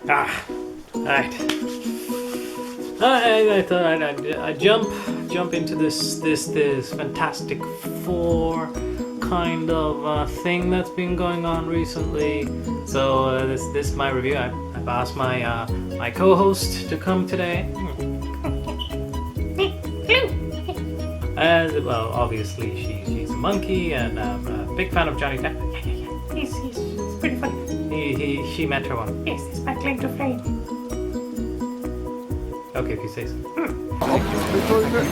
Alright. I thought I'd jump into this Fantastic Four kind of thing that's been going on recently. So this is my review. I've asked my co-host to come today. Well, obviously she's a monkey, and I'm a big fan of Johnny Depp. He's pretty funny. She met her one. Yes, it's my claim to fame. Okay, if you say so. Thank you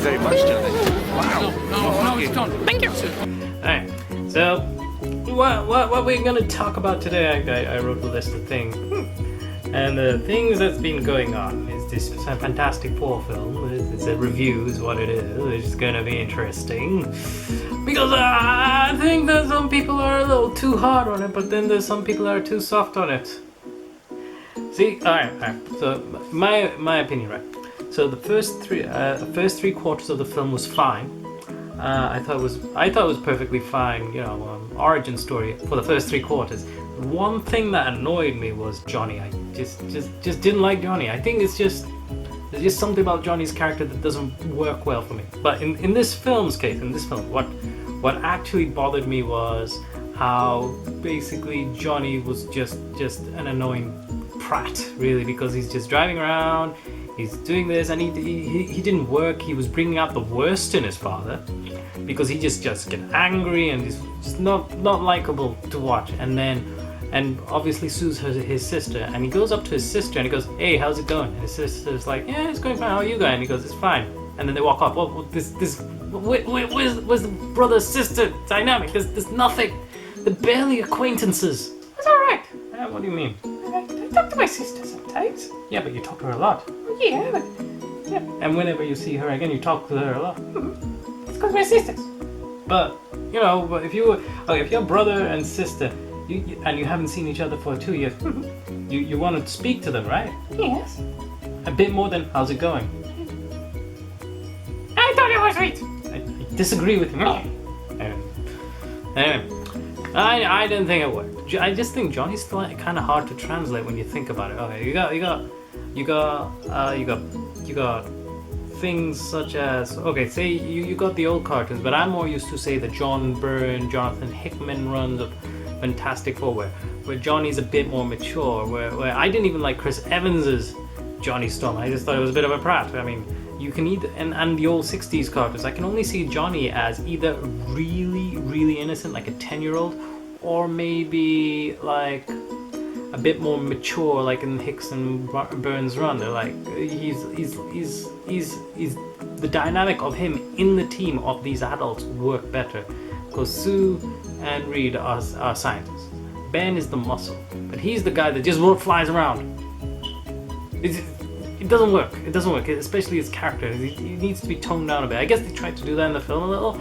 very much, Johnny. Wow. No, it's done. Thank you. Alright, so what we're gonna talk about today, I wrote a list of things. And the things that's been going on is this Fantastic Four film. It's a review is what it is. It's gonna be interesting. Because I think that some people are a little too hard on it, but then there's some people that are too soft on it. See, alright. So my opinion, right? So the first three quarters of the film was fine. I thought it was perfectly fine. Origin story for the first 3 quarters. One thing that annoyed me was Johnny. I just didn't like Johnny. I think there's just something about Johnny's character that doesn't work well for me. But in this film's case, what actually bothered me was how basically Johnny was just an annoying prat, really, because he's just driving around, he's doing this, and he didn't work. He was bringing out the worst in his father, because he just get angry and he's just not likable to watch. And obviously Sue's his sister, and he goes up to his sister and he goes, "Hey, how's it going?" And his sister's like, "Yeah, it's going fine. How are you going?" And he goes, "It's fine." And then they walk off. Where's the brother-sister dynamic? There's nothing. They're barely acquaintances. It's alright. What do you mean? I talk to my sister sometimes. Yeah, but you talk to her a lot. Yeah, but And whenever you see her again, you talk to her a lot. it's because we're sisters. But if you're brother and sister, and you haven't seen each other for 2 years, you want to speak to them, right? Yes. A bit more than "How's it going?" I thought it was sweet. I disagree with you. Anyway, I didn't think it worked. I just think Johnny's still kind of hard to translate when you think about it. Okay, you got things such as, okay, say you got the old cartoons, but I'm more used to say the John Byrne, Jonathan Hickman runs of Fantastic Four, where Johnny's a bit more mature, where I didn't even like Chris Evans's Johnny Storm. I just thought it was a bit of a prat. I mean, you can either, and the old 60s cartoons, I can only see Johnny as either really, really innocent, like a 10-year-old, or maybe like a bit more mature, like in Hicks and Burns' run. They're like, he's the dynamic of him in the team of these adults work better, because Sue and Reed are scientists. Ben is the muscle, but he's the guy that just flies around. It doesn't work. It doesn't work, especially his character. He needs to be toned down a bit. I guess they tried to do that in the film a little,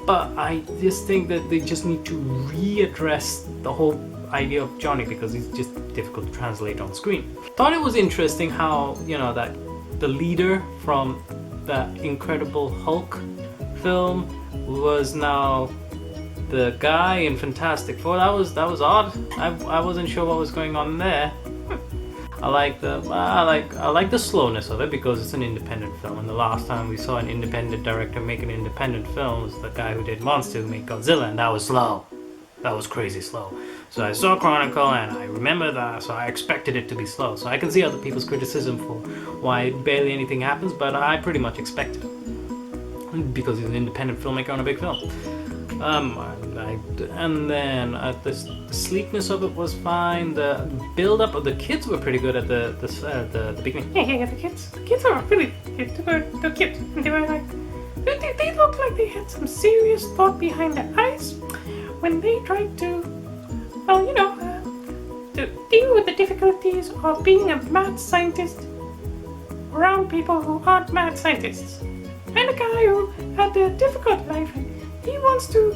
but I just think that they just need to readdress the whole idea of Johnny, because he's just difficult to translate on screen. Thought it was interesting how, that the leader from the Incredible Hulk film was now the guy in Fantastic Four. That was odd. I wasn't sure what was going on there. I like the slowness of it, because it's an independent film, and the last time we saw an independent director make an independent film was the guy who did Monster, who made Godzilla, and that was slow. That was crazy slow. So I saw Chronicle and I remember that, so I expected it to be slow. So I can see other people's criticism for why barely anything happens, but I pretty much expected it, because he's an independent filmmaker on a big film. And then the sleekness of it was fine. The build-up of the kids were pretty good at the beginning. Yeah, the kids are really cute. They're cute. And they were like, they looked like they had some serious thought behind their eyes when they tried to, to deal with the difficulties of being a mad scientist around people who aren't mad scientists. And a guy who had a difficult life, and he wants to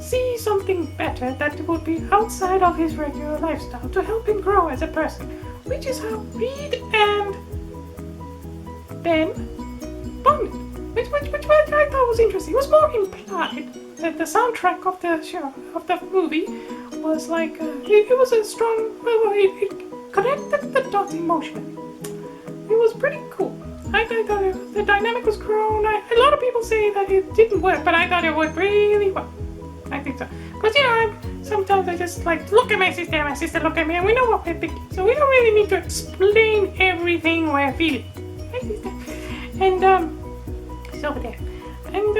see something better that would be outside of his regular lifestyle to help him grow as a person, which is how Reed and Ben bonded, which I thought was interesting. It was more implied that the soundtrack of the show, of the movie, was like it was a strong. It connected the dots not emotional. It was pretty cool. I thought the dynamic was grown. A lot of people say that it didn't work, but I thought it worked really well. I think so. But you know, sometimes I just like look at my sister look at me, and we know what we're thinking. So we don't really need to explain everything we're feeling. Hi, sister. And it's over there. And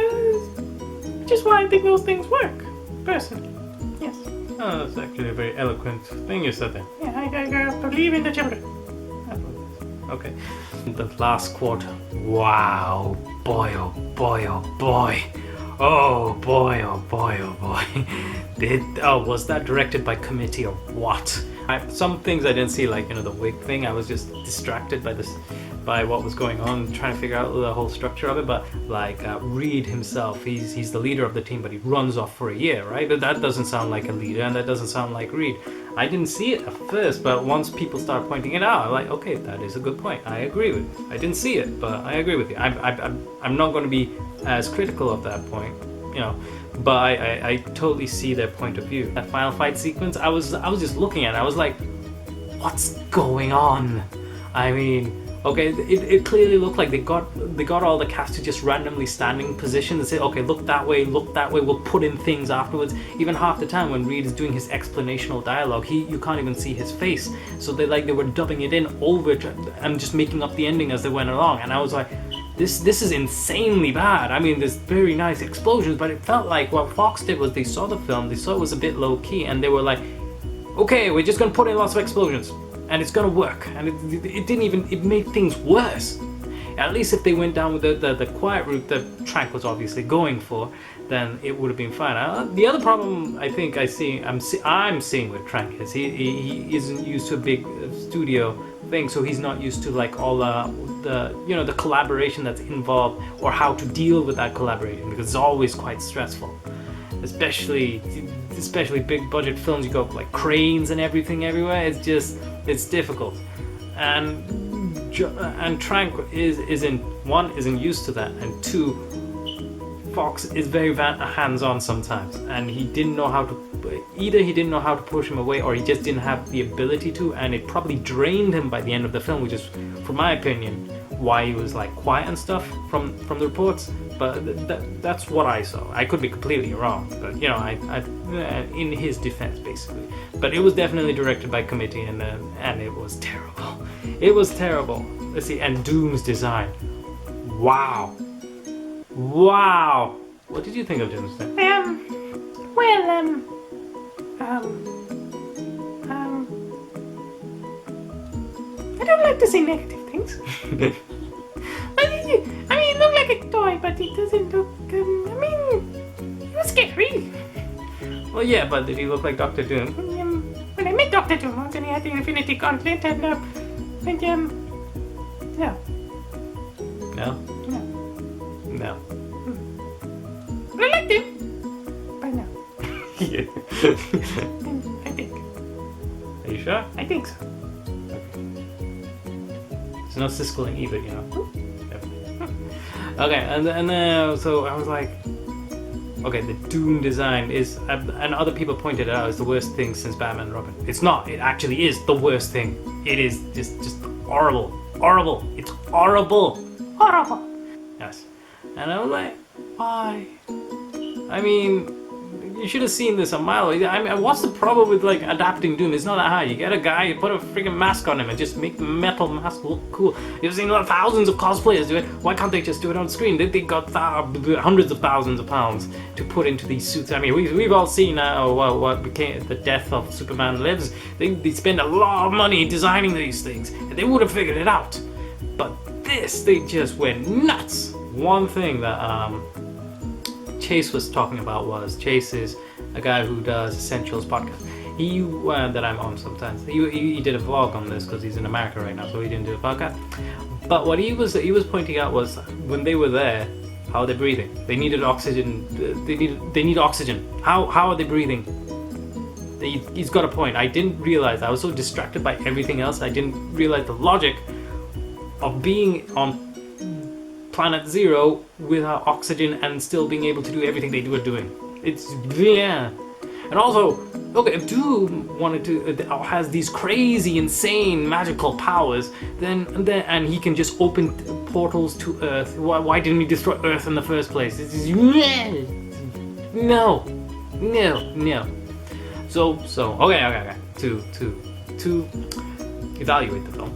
which is why I think those things work, personally. Yes. Oh, that's actually a very eloquent thing you said there. Yeah, I believe in the children. Okay. The last quarter. Wow. Boy, oh boy, oh boy. Oh boy, oh boy, oh boy. Was that directed by committee or what? Some things I didn't see, like, you know, the wig thing. I was just distracted by what was going on, trying to figure out the whole structure of it. But like Reed himself, he's the leader of the team, but he runs off for a year, right? But that doesn't sound like a leader, and that doesn't sound like Reed. I didn't see it at first, but once people start pointing it out, I'm like, okay, that is a good point. I agree with it. I didn't see it, but I agree with you. I'm not going to be as critical of that point, you know. But I totally see their point of view. That final fight sequence, I was just looking at it. I was like, what's going on? I mean, okay, it clearly looked like they got all the cast to just randomly standing position and say, okay, look that way, we'll put in things afterwards. Even half the time when Reed is doing his explanational dialogue, you can't even see his face. So they were dubbing it in over and just making up the ending as they went along. And I was like, this is insanely bad. I mean, there's very nice explosions, but it felt like what Fox did was they saw the film, they saw it was a bit low key, and they were like, okay, we're just gonna put in lots of explosions, and it's gonna work. And it made things worse. At least if they went down with the quiet route that Trank was obviously going for, then it would have been fine. The other problem I think I'm seeing with Trank is he isn't used to a big studio thing, so he's not used to like all the collaboration that's involved, or how to deal with that collaboration, because it's always quite stressful, especially big budget films. You got like cranes and everything everywhere. It's difficult, and Trank isn't used to that, and two, Fox is very hands-on sometimes, and he didn't know how to push him away, or he just didn't have the ability to, and it probably drained him by the end of the film, which is, from my opinion, why he was like quiet and stuff from the reports. But that's what I saw. I could be completely wrong, but you know, I in his defense basically. But it was definitely directed by committee, and it was terrible. It was terrible. Let's see, and Doom's design. Wow. What did you think of Doom's design? I don't like to say negative things. I mean, it looked like a toy, but it doesn't look, it was scary. Well, yeah, but did he look like Dr. Doom? When I met Dr. Doom once, and he had the Infinity Gauntlet, and no. No. But I liked him. But no. Yeah. I think. Are you sure? I think so. It's not Siskel and Ebert, you know. Okay, and then so I was like, okay, the Doom design is, and other people pointed it out, is the worst thing since Batman and Robin. It's not. It actually is the worst thing. It is just horrible. It's horrible. Yes. And I was like, why? I mean, you should have seen this a mile away. I mean, what's the problem with like adapting Doom? It's not that hard. You get a guy, you put a freaking mask on him, and just make the metal mask look cool. You've seen thousands of cosplayers do it. Why can't they just do it on screen? They got hundreds of thousands of pounds to put into these suits. I mean, we've all seen what became the death of Superman Lives. They spend a lot of money designing these things, and they would have figured it out. But this, they just went nuts. One thing that Chase was talking about was, Chase is a guy who does Essentials podcast. He that I'm on sometimes. He did a vlog on this because he's in America right now, so he didn't do a podcast. But what he was pointing out was, when they were there, how are they breathing? They needed oxygen. They need oxygen. How are they breathing? He's got a point. I didn't realize. I was so distracted by everything else. I didn't realize the logic of being on Planet Zero without oxygen and still being able to do everything they were doing. It's, yeah. And also, okay, if Doom wanted to has these crazy, insane, magical powers, then and he can just open portals to Earth. Why didn't he destroy Earth in the first place? No. So okay. To evaluate the film,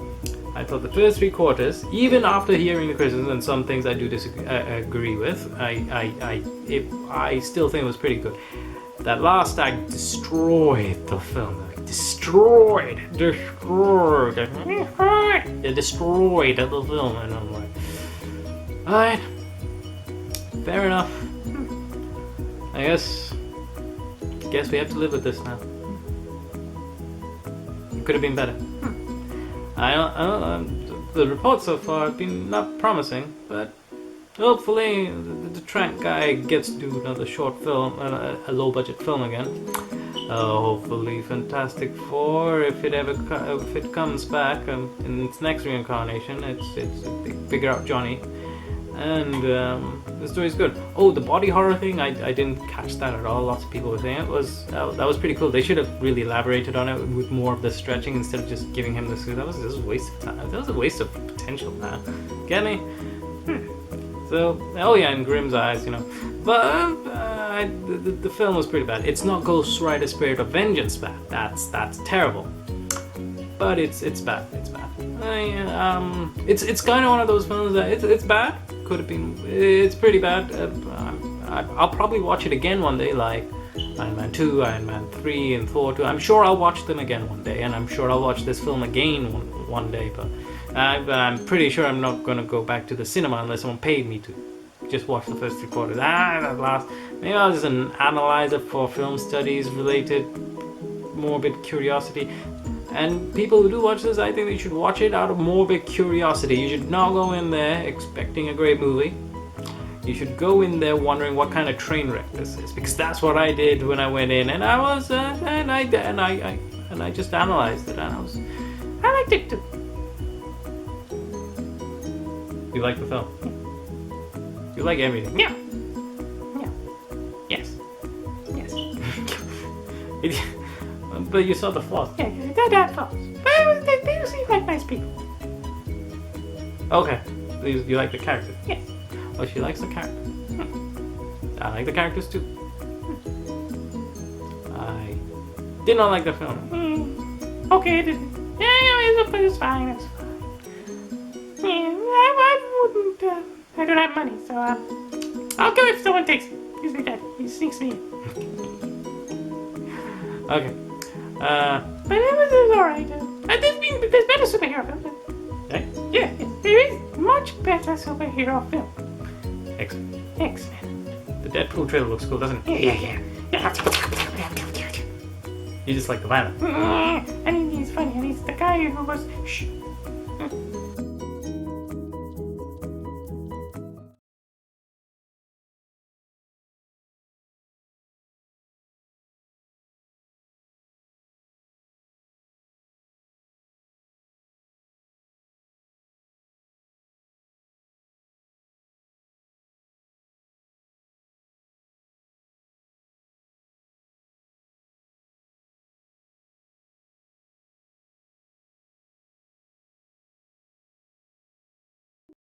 I thought the first 3 quarters, even after hearing the criticisms and some things I do agree with, I still think it was pretty good. That last act destroyed the film. Destroyed the film, and I'm like, alright, fair enough. I guess we have to live with this now. It could have been better. The reports so far have been not promising, but hopefully the Trent guy gets to do another short film, a low-budget film again. Hopefully Fantastic Four, if it comes back in its next reincarnation, they figure out Johnny, and the story's good. Oh, the body horror thing, I didn't catch that at all. Lots of people were saying that was pretty cool. They should have really elaborated on it with more of the stretching instead of just giving him the suit. This was a waste of time. That was a waste of potential, man. Get me? So, oh yeah, and Grimm's eyes, But the film was pretty bad. It's not Ghost Rider Spirit of Vengeance bad. That's terrible. But it's bad. It's bad. It's kind of one of those films that it's bad. Could have been. It's pretty bad. I'll probably watch it again one day, like Iron Man 2, Iron Man 3, and Thor 2. I'm sure I'll watch them again one day, and I'm sure I'll watch this film again one day. But I'm pretty sure I'm not going to go back to the cinema unless someone paid me to just watch the first 3 quarters. That last. Maybe I was just an analyzer for film studies related morbid curiosity. And people who do watch this, I think they should watch it out of morbid curiosity. You should not go in there expecting a great movie. You should go in there wondering what kind of train wreck this is, because that's what I did when I went in, and I was and I just analyzed it, and I liked it too. You like the film? You like everything? Yeah. Yes. But you saw the flaws. Yeah, that flaws. But they seem like nice people. Okay. You like the characters? Yes. Oh, she likes the characters. I like the characters too. I did not like the film. Okay, it's fine. It's fine. Yeah, I wouldn't. I don't have money, so I'll go if someone takes me. Gives me that. He sneaks me in. Okay. But it was alright. There's better superhero films. Hey? Yeah, there is much better superhero film. X-Men. The Deadpool trailer looks cool, doesn't it? Yeah. You just like the violence. And he's funny, and he's the guy who was shh.